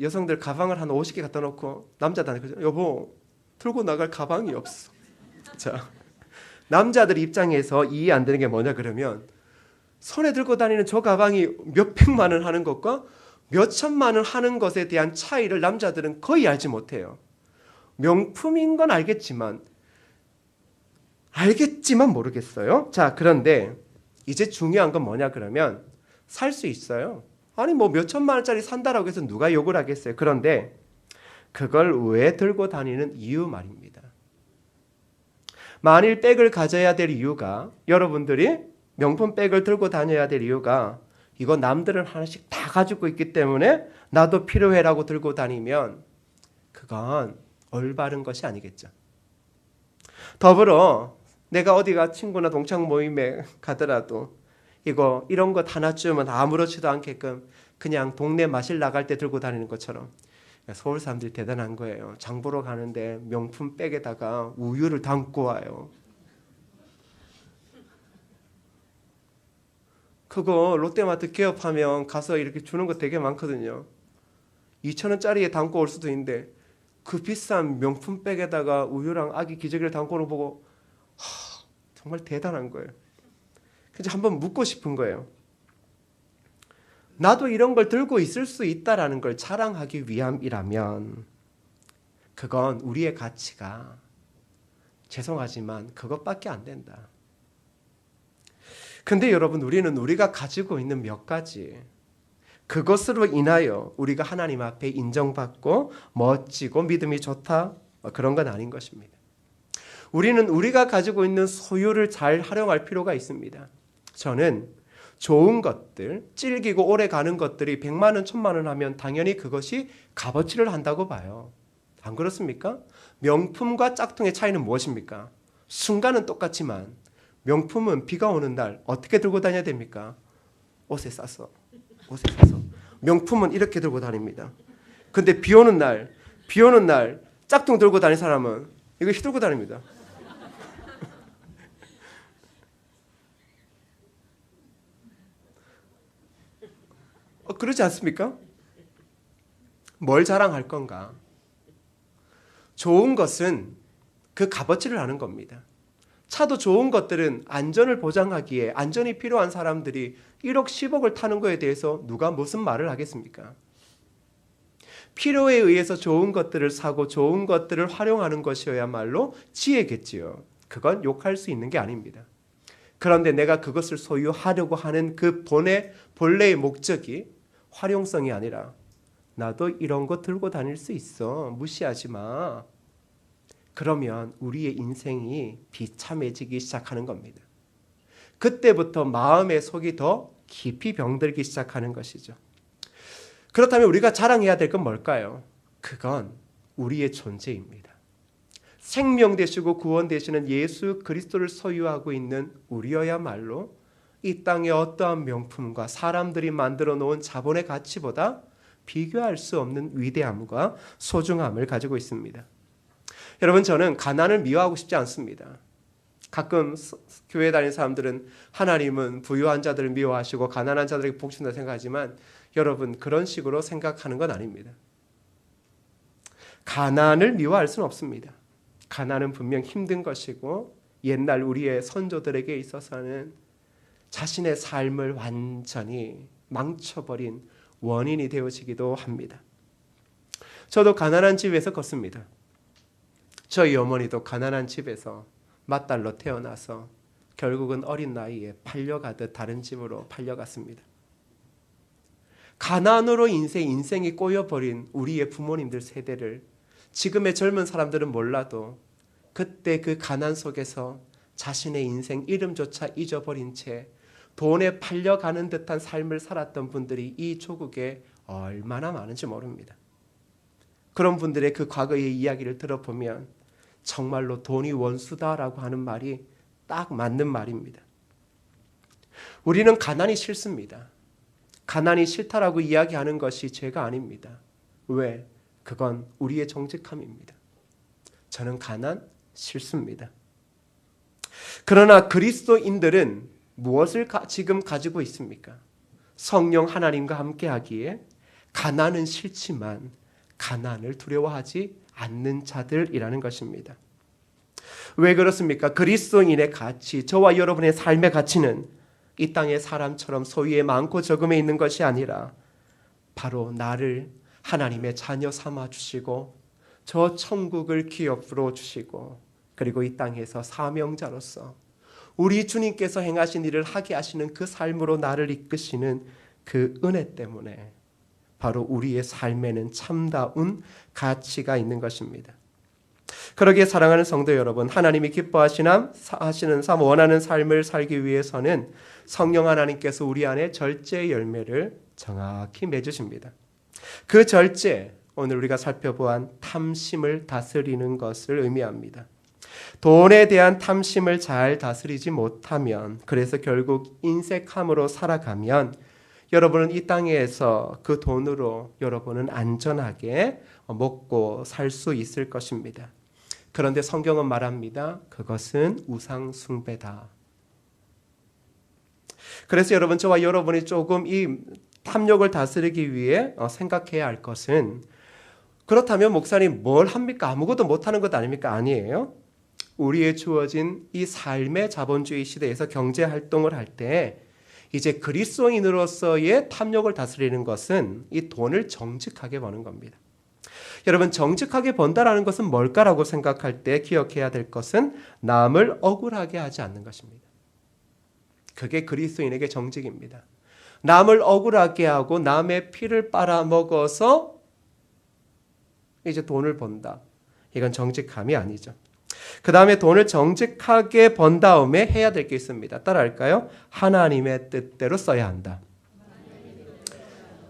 여성들 가방을 한 50개 갖다 놓고 남자들한테 여보 들고 나갈 가방이 없어. 자, 남자들 입장에서 이해 안 되는 게 뭐냐 그러면 손에 들고 다니는 저 가방이 몇 백만 원 하는 것과 몇 천만 원 하는 것에 대한 차이를 남자들은 거의 알지 못해요. 명품인 건 알겠지만 모르겠어요. 자, 그런데 이제 중요한 건 뭐냐 그러면 살 수 있어요. 아니 뭐 몇 천만 원짜리 산다라고 해서 누가 욕을 하겠어요. 그런데 그걸 왜 들고 다니는 이유 말입니다. 만일 백을 가져야 될 이유가 여러분들이 명품 백을 들고 다녀야 될 이유가 이거 남들은 하나씩 다 가지고 있기 때문에 나도 필요해라고 들고 다니면 그건 올바른 것이 아니겠죠. 더불어 내가 어디가 친구나 동창 모임에 가더라도 이런 것 하나쯤은 아무렇지도 않게끔 그냥 동네 마실 나갈 때 들고 다니는 것처럼 서울 사람들이 대단한 거예요. 장 보러 가는데 명품 백에다가 우유를 담고 와요. 그거 롯데마트 개업하면 가서 이렇게 주는 거 되게 많거든요. 2,000원짜리에 담고 올 수도 있는데 그 비싼 명품 백에다가 우유랑 아기 기저귀를 담고 오는 거 보고 정말 대단한 거예요. 그래서 한번 묻고 싶은 거예요. 나도 이런 걸 들고 있을 수 있다라는 걸 자랑하기 위함이라면 그건 우리의 가치가 죄송하지만 그것밖에 안 된다. 근데 여러분 우리는 우리가 가지고 있는 몇 가지 그것으로 인하여 우리가 하나님 앞에 인정받고 멋지고 믿음이 좋다 그런 건 아닌 것입니다. 우리는 우리가 가지고 있는 소유를 잘 활용할 필요가 있습니다. 저는 좋은 것들, 질기고 오래 가는 것들이 100만 원, 1000만 원 하면 당연히 그것이 값어치를 한다고 봐요. 안 그렇습니까? 명품과 짝퉁의 차이는 무엇입니까? 순간은 똑같지만 명품은 비가 오는 날 어떻게 들고 다녀야 됩니까? 옷에 싸서. 명품은 이렇게 들고 다닙니다. 근데 비 오는 날 짝퉁 들고 다니는 사람은 이거 휘두르고 다닙니다. 그러지 않습니까? 뭘 자랑할 건가? 좋은 것은 그 값어치를 아는 겁니다. 차도 좋은 것들은 안전을 보장하기에 안전이 필요한 사람들이 1억 10억을 타는 거에 대해서 누가 무슨 말을 하겠습니까? 필요에 의해서 좋은 것들을 사고 좋은 것들을 활용하는 것이어야말로 지혜겠지요. 그건 욕할 수 있는 게 아닙니다. 그런데 내가 그것을 소유하려고 하는 그 본래의 목적이 활용성이 아니라 나도 이런 거 들고 다닐 수 있어. 무시하지 마. 그러면 우리의 인생이 비참해지기 시작하는 겁니다. 그때부터 마음의 속이 더 깊이 병들기 시작하는 것이죠. 그렇다면 우리가 자랑해야 될 건 뭘까요? 그건 우리의 존재입니다. 생명 되시고 구원 되시는 예수 그리스도를 소유하고 있는 우리여야말로 이 땅의 어떠한 명품과 사람들이 만들어 놓은 자본의 가치보다 비교할 수 없는 위대함과 소중함을 가지고 있습니다. 여러분 저는 가난을 미워하고 싶지 않습니다. 가끔 교회 다니는 사람들은 하나님은 부유한 자들을 미워하시고 가난한 자들에게 복 주신다 생각하지만 여러분 그런 식으로 생각하는 건 아닙니다. 가난을 미워할 수는 없습니다. 가난은 분명 힘든 것이고 옛날 우리의 선조들에게 있어서는 자신의 삶을 완전히 망쳐버린 원인이 되어지기도 합니다. 저도 가난한 집에서 컸습니다. 저희 어머니도 가난한 집에서 맏딸로 태어나서 결국은 어린 나이에 팔려가듯 다른 집으로 팔려갔습니다. 가난으로 인생이 꼬여버린 우리의 부모님들 세대를 지금의 젊은 사람들은 몰라도 그때 그 가난 속에서 자신의 인생 이름조차 잊어버린 채 돈에 팔려가는 듯한 삶을 살았던 분들이 이 조국에 얼마나 많은지 모릅니다. 그런 분들의 그 과거의 이야기를 들어보면 정말로 돈이 원수다라고 하는 말이 딱 맞는 말입니다. 우리는 가난이 싫습니다. 가난이 싫다라고 이야기하는 것이 죄가 아닙니다. 왜? 그건 우리의 정직함입니다. 저는 가난 싫습니다. 그러나 그리스도인들은 무엇을 지금 가지고 있습니까? 성령 하나님과 함께 하기에 가난은 싫지만 가난을 두려워하지 않는 자들이라는 것입니다. 왜 그렇습니까? 그리스도인의 가치, 저와 여러분의 삶의 가치는 이 땅의 사람처럼 소유에 많고 적음에 있는 것이 아니라 바로 나를 하나님의 자녀 삼아 주시고 저 천국을 기업으로 주시고 그리고 이 땅에서 사명자로서 우리 주님께서 행하신 일을 하게 하시는 그 삶으로 나를 이끄시는 그 은혜 때문에 바로 우리의 삶에는 참다운 가치가 있는 것입니다. 그러기에 사랑하는 성도 여러분, 하나님이 기뻐하시는 삶, 원하는 삶을 살기 위해서는 성령 하나님께서 우리 안에 절제의 열매를 정확히 맺으십니다. 그 절제, 오늘 우리가 살펴보한 탐심을 다스리는 것을 의미합니다. 돈에 대한 탐심을 잘 다스리지 못하면, 그래서 결국 인색함으로 살아가면 여러분은 이 땅에서 그 돈으로 여러분은 안전하게 먹고 살 수 있을 것입니다. 그런데 성경은 말합니다. 그것은 우상 숭배다. 그래서 여러분, 저와 여러분이 조금 이 탐욕을 다스리기 위해 생각해야 할 것은, 그렇다면 목사님 뭘 합니까? 아무것도 못하는 것 아닙니까? 아니에요. 우리의 주어진 이 삶의 자본주의 시대에서 경제활동을 할 때 이제 그리스도인으로서의 탐욕을 다스리는 것은 이 돈을 정직하게 버는 겁니다. 여러분, 정직하게 번다라는 것은 뭘까라고 생각할 때 기억해야 될 것은 남을 억울하게 하지 않는 것입니다. 그게 그리스도인에게 정직입니다. 남을 억울하게 하고 남의 피를 빨아먹어서 이제 돈을 번다. 이건 정직함이 아니죠. 그 다음에 돈을 정직하게 번 다음에 해야 될 게 있습니다. 따라할까요? 하나님의 뜻대로 써야 한다.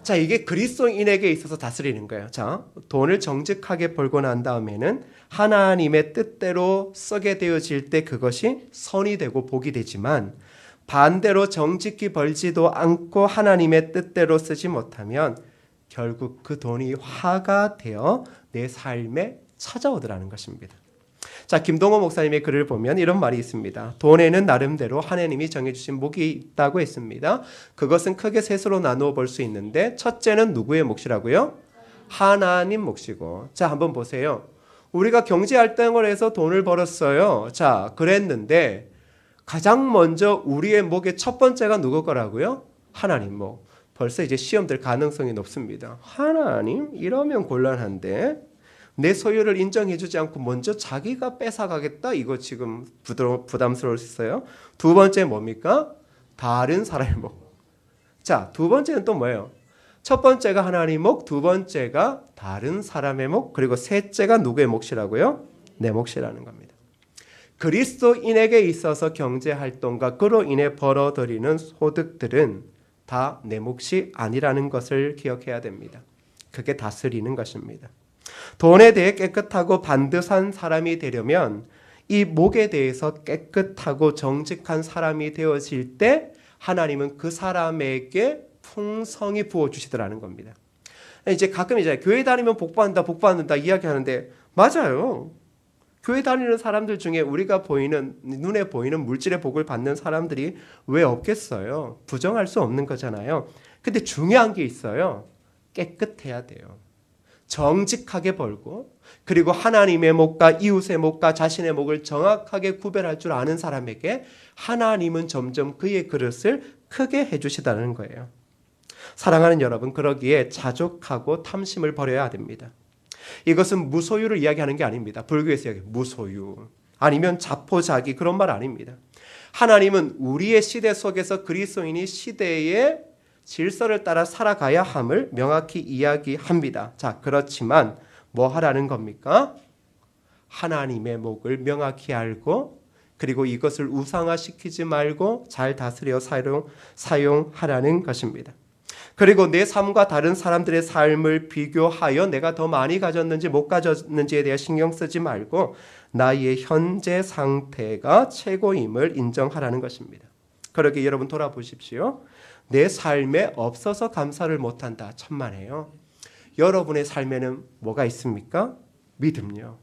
자, 이게 그리스도인에게 있어서 다스리는 거예요. 자, 돈을 정직하게 벌고 난 다음에는 하나님의 뜻대로 쓰게 되어질 때 그것이 선이 되고 복이 되지만, 반대로 정직히 벌지도 않고 하나님의 뜻대로 쓰지 못하면 결국 그 돈이 화가 되어 내 삶에 찾아오더라는 것입니다. 자, 김동호 목사님의 글을 보면 이런 말이 있습니다. 돈에는 나름대로 하나님이 정해주신 몫이 있다고 했습니다. 그것은 크게 셋으로 나누어 볼 수 있는데, 첫째는 누구의 몫이라고요? 하나님 몫이고. 자, 한번 보세요. 우리가 경제활동을 해서 돈을 벌었어요. 자, 그랬는데 가장 먼저 우리의 몫의 첫 번째가 누구 거라고요? 하나님 몫. 벌써 이제 시험될 가능성이 높습니다. 하나님, 이러면 곤란한데 내 소유를 인정해주지 않고 먼저 자기가 뺏어가겠다? 이거 지금 부담스러울 수 있어요. 두 번째 뭡니까? 다른 사람의 몫. 자, 두 번째는 또 뭐예요? 첫 번째가 하나님 몫, 두 번째가 다른 사람의 몫, 그리고 셋째가 누구의 몫이라고요? 내 몫이라는 겁니다. 그리스도인에게 있어서 경제활동과 그로 인해 벌어들이는 소득들은 다 내 몫이 아니라는 것을 기억해야 됩니다. 그게 다스리는 것입니다. 돈에 대해 깨끗하고 반듯한 사람이 되려면 이 몫에 대해서 깨끗하고 정직한 사람이 되어질 때 하나님은 그 사람에게 풍성히 부어주시더라는 겁니다. 이제 가끔 이제 교회 다니면 복 받는다 이야기하는데, 맞아요. 교회 다니는 사람들 중에 우리가 보이는, 눈에 보이는 물질의 복을 받는 사람들이 왜 없겠어요? 부정할 수 없는 거잖아요. 근데 중요한 게 있어요. 깨끗해야 돼요. 정직하게 벌고, 그리고 하나님의 몫과 이웃의 몫과 자신의 몫을 정확하게 구별할 줄 아는 사람에게 하나님은 점점 그의 그릇을 크게 해주시다는 거예요. 사랑하는 여러분, 그러기에 자족하고 탐심을 버려야 됩니다. 이것은 무소유를 이야기하는 게 아닙니다. 불교에서 이야기해요. 무소유 아니면 자포자기, 그런 말 아닙니다. 하나님은 우리의 시대 속에서 그리스도인이 시대의 질서를 따라 살아가야 함을 명확히 이야기합니다. 자, 그렇지만 뭐 하라는 겁니까? 하나님의 몫을 명확히 알고, 그리고 이것을 우상화시키지 말고 잘 다스려 사용하라는 것입니다. 그리고 내 삶과 다른 사람들의 삶을 비교하여 내가 더 많이 가졌는지 못 가졌는지에 대해 신경 쓰지 말고 나의 현재 상태가 최고임을 인정하라는 것입니다. 그러기에 여러분 돌아보십시오. 내 삶에 없어서 감사를 못한다. 천만에요. 여러분의 삶에는 뭐가 있습니까? 믿음요.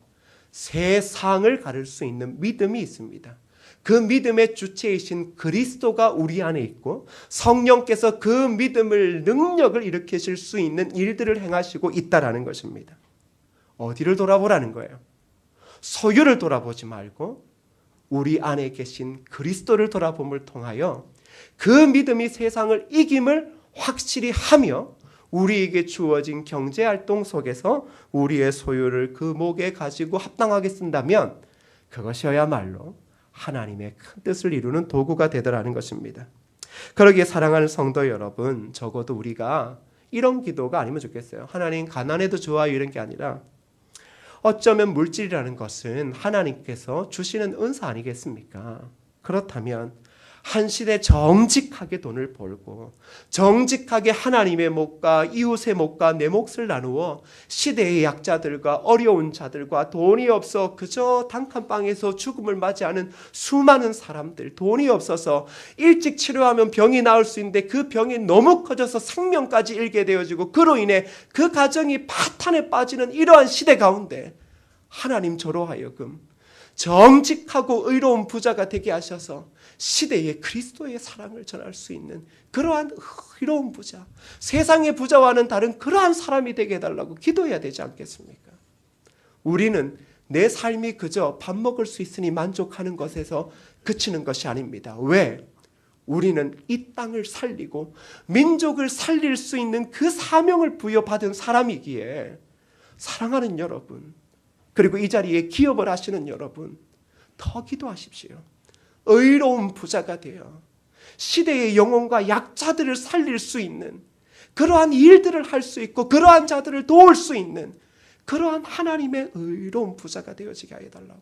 세상을 가를 수 있는 믿음이 있습니다. 그 믿음의 주체이신 그리스도가 우리 안에 있고 성령께서 그 믿음을 능력을 일으키실 수 있는 일들을 행하시고 있다라는 것입니다. 어디를 돌아보라는 거예요? 소유를 돌아보지 말고 우리 안에 계신 그리스도를 돌아봄을 통하여 그 믿음이 세상을 이김을 확실히 하며 우리에게 주어진 경제활동 속에서 우리의 소유를 그 목에 가지고 합당하게 쓴다면 그것이야말로 하나님의 큰 뜻을 이루는 도구가 되더라는 것입니다. 그러기에 사랑하는 성도 여러분, 적어도 우리가 이런 기도가 아니면 좋겠어요. 하나님 가난해도 좋아요 이런 게 아니라 어쩌면 물질이라는 것은 하나님께서 주시는 은사 아니겠습니까? 그렇다면 한 시대 정직하게 돈을 벌고 정직하게 하나님의 몫과 이웃의 몫과 내 몫을 나누어 시대의 약자들과 어려운 자들과 돈이 없어 그저 단칸방에서 죽음을 맞이하는 수많은 사람들, 돈이 없어서 일찍 치료하면 병이 나을 수 있는데 그 병이 너무 커져서 생명까지 잃게 되어지고 그로 인해 그 가정이 파탄에 빠지는 이러한 시대 가운데 하나님 저로 하여금 정직하고 의로운 부자가 되게 하셔서 시대에 그리스도의 사랑을 전할 수 있는 그러한 의로운 부자, 세상의 부자와는 다른 그러한 사람이 되게 해달라고 기도해야 되지 않겠습니까? 우리는 내 삶이 그저 밥 먹을 수 있으니 만족하는 것에서 그치는 것이 아닙니다. 왜? 우리는 이 땅을 살리고 민족을 살릴 수 있는 그 사명을 부여받은 사람이기에 사랑하는 여러분, 그리고 이 자리에 기업을 하시는 여러분, 더 기도하십시오. 의로운 부자가 되어 시대의 영혼과 약자들을 살릴 수 있는 그러한 일들을 할 수 있고 그러한 자들을 도울 수 있는 그러한 하나님의 의로운 부자가 되어지게 해달라고,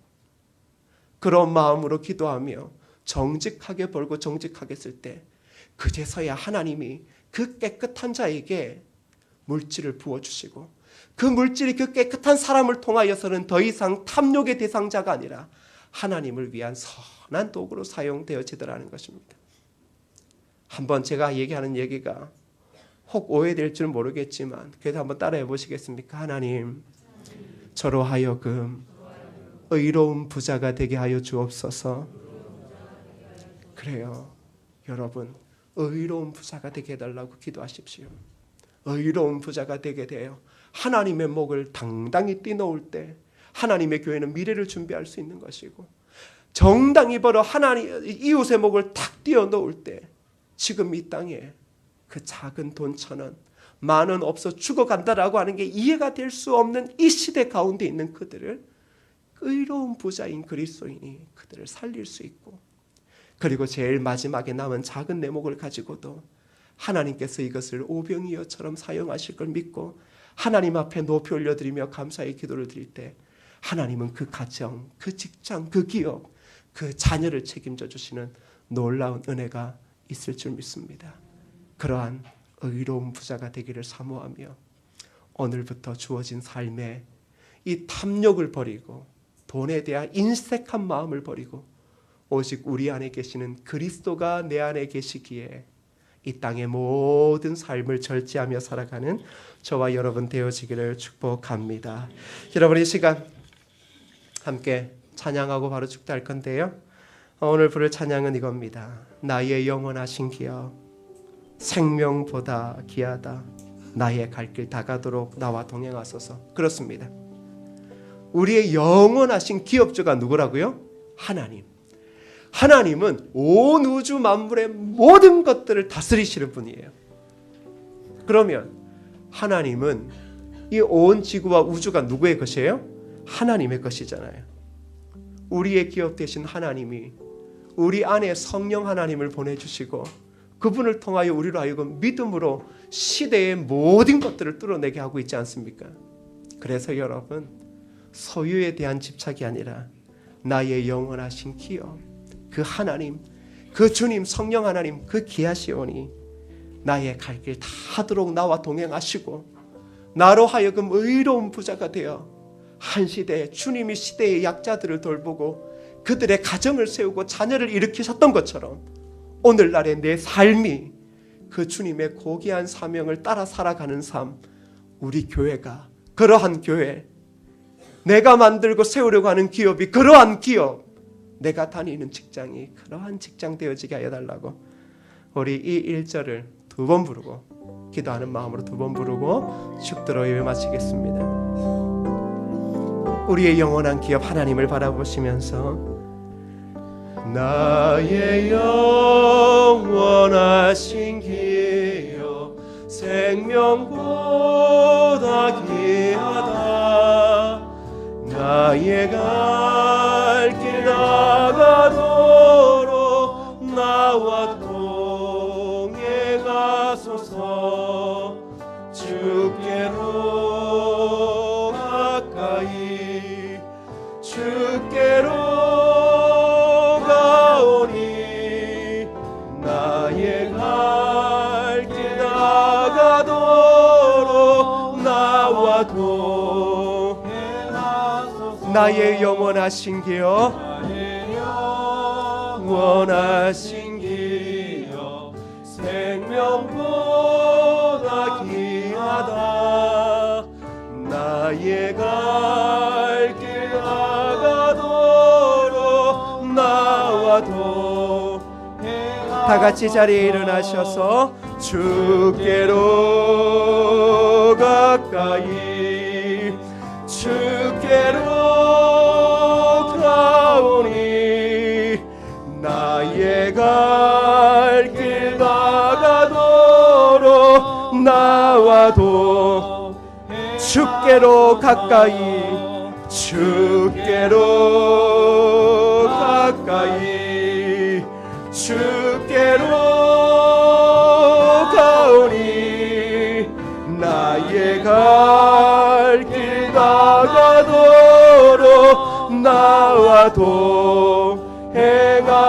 그런 마음으로 기도하며 정직하게 벌고 정직하게 쓸 때 그제서야 하나님이 그 깨끗한 자에게 물질을 부어주시고 그 물질이 그 깨끗한 사람을 통하여서는 더 이상 탐욕의 대상자가 아니라 하나님을 위한 선한 도구로 사용되어지더라는 것입니다. 한번 제가 얘기하는 얘기가 혹 오해될 줄 모르겠지만 그래도 한번 따라해 보시겠습니까? 하나님, 저로 하여금 의로운 부자가 되게 하여 주옵소서. 그래요. 여러분, 의로운 부자가 되게 해달라고 기도하십시오. 의로운 부자가 되게 돼요. 하나님의 목을 당당히 띠놓을 때 하나님의 교회는 미래를 준비할 수 있는 것이고, 정당히 벌어 하나님 이웃의 목을 탁 띄어 놓을 때 지금 이 땅에 그 작은 돈 1,000원, 10,000원 없어 죽어간다라고 하는 게 이해가 될 수 없는 이 시대 가운데 있는 그들을 의로운 부자인 그리스도인이 그들을 살릴 수 있고, 그리고 제일 마지막에 남은 작은 내목을 가지고도 하나님께서 이것을 오병이어처럼 사용하실 걸 믿고 하나님 앞에 높이 올려드리며 감사의 기도를 드릴 때 하나님은 그 가정, 그 직장, 그 기업, 그 자녀를 책임져 주시는 놀라운 은혜가 있을 줄 믿습니다. 그러한 의로운 부자가 되기를 사모하며 오늘부터 주어진 삶에 이 탐욕을 버리고 돈에 대한 인색한 마음을 버리고 오직 우리 안에 계시는 그리스도가 내 안에 계시기에 이 땅의 모든 삶을 절제하며 살아가는 저와 여러분 되어지기를 축복합니다. 여러분, 이 시간 함께 찬양하고 바로 축도할 건데요, 오늘 부를 찬양은 이겁니다. 나의 영원하신 기업, 생명보다 귀하다. 나의 갈 길 다가도록 나와 동행하소서. 그렇습니다. 우리의 영원하신 기업주가 누구라고요? 하나님. 하나님은 온 우주 만물의 모든 것들을 다스리시는 분이에요. 그러면 하나님은 이 온 지구와 우주가 누구의 것이에요? 하나님의 것이잖아요. 우리의 기업 되신 하나님이 우리 안에 성령 하나님을 보내주시고 그분을 통하여 우리로 하여금 믿음으로 시대의 모든 것들을 뚫어내게 하고 있지 않습니까? 그래서 여러분, 소유에 대한 집착이 아니라 나의 영원하신 기업, 그 하나님, 그 주님 성령 하나님, 그 귀하시오니 나의 갈 길 다하도록 나와 동행하시고 나로 하여금 의로운 부자가 되어 한 시대에 주님이 시대의 약자들을 돌보고 그들의 가정을 세우고 자녀를 일으키셨던 것처럼 오늘날의 내 삶이 그 주님의 고귀한 사명을 따라 살아가는 삶, 우리 교회가 그러한 교회, 내가 만들고 세우려고 하는 기업이 그러한 기업, 내가 다니는 직장이 그러한 직장 되어지게 하여 달라고 우리 이 1절을 2번 부르고 기도하는 마음으로 2번 부르고 축도로 예배 마치겠습니다. 우리의 영원한 기업 하나님을 바라보시면서 나의 영원하신 기업 생명보다 귀하다. 나의 갈 길 나가도록 나와 동행하소서. 주께로 가까이 주께로 가오니 나의 갈 길 나가도록 나와 동행하소서. 나의 영원하신 기업 원하신 기업 생명보다 귀하다. 나의 갈 길 나가도록 나와도 다 같이 자리에 일어나셔서 주께로 가까이 주께로 가오니 나의 갈 길 나가도록 나와도 주께로 가까이 주께로 가까이 주께로 가오니 나의 갈 길 나가도록 나와도 행하